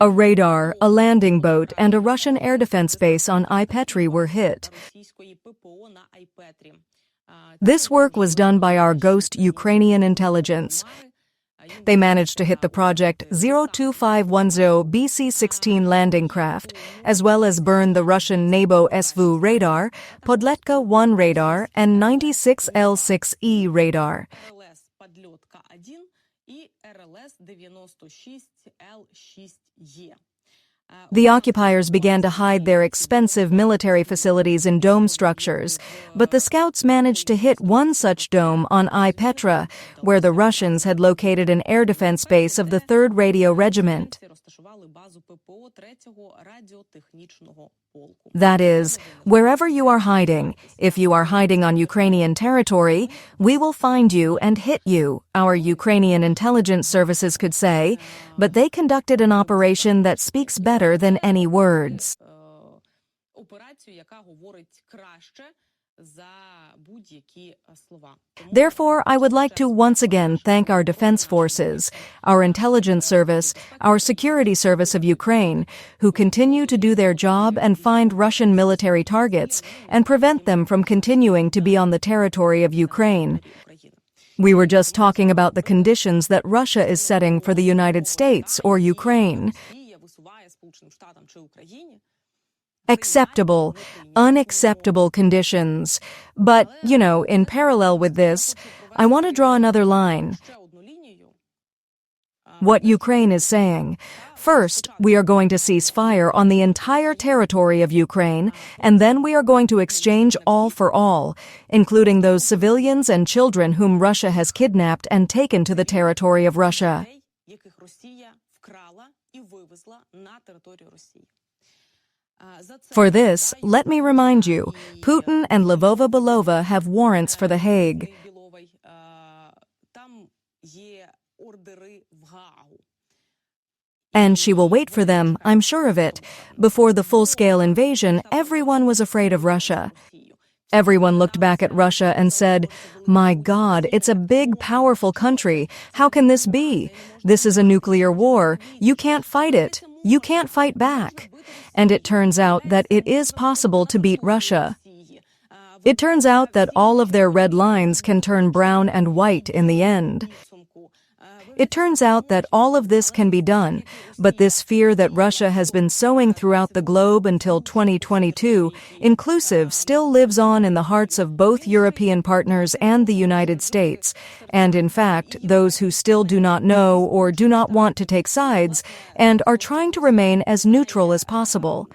A radar, a landing boat, and a Russian air defense base on Ai-Petra were hit. This work was done by our ghost Ukrainian intelligence. They managed to hit the Project 02510 BC-16 landing craft, as well as burn the Russian Nebo-SVU radar, Podlet K-1 radar, and 96L6E radar. The occupiers began to hide their expensive military facilities in dome structures, but the scouts managed to hit one such dome on Ai-Petra, where the Russians had located an air defense base of the 3rd Radio Regiment. That is, wherever you are hiding, if you are hiding on Ukrainian territory, we will find you and hit you, our Ukrainian intelligence services could say, but they conducted an operation that speaks better than any words. Therefore, I would like to once again thank our defense forces, our intelligence service, our security service of Ukraine, who continue to do their job and find Russian military targets and prevent them from continuing to be on the territory of Ukraine. We were just talking about the conditions that Russia is setting for the United States or Ukraine. Acceptable, unacceptable conditions. But, in parallel with this, I want to draw another line. What Ukraine is saying. First, we are going to cease fire on the entire territory of Ukraine, and then we are going to exchange all for all, including those civilians and children whom Russia has kidnapped and taken to the territory of Russia. For this, let me remind you, Putin and Lvova-Belova have warrants for The Hague. And she will wait for them, I'm sure of it. Before the full-scale invasion, everyone was afraid of Russia. Everyone looked back at Russia and said, "My God, it's a big, powerful country. How can this be? This is a nuclear war. You can't fight it. You can't fight back." And it turns out that it is possible to beat Russia. It turns out that all of their red lines can turn brown and white in the end. It turns out that all of this can be done, but this fear that Russia has been sowing throughout the globe until 2022, inclusive, still lives on in the hearts of both European partners and the United States. And in fact, those who still do not know or do not want to take sides and are trying to remain as neutral as possible.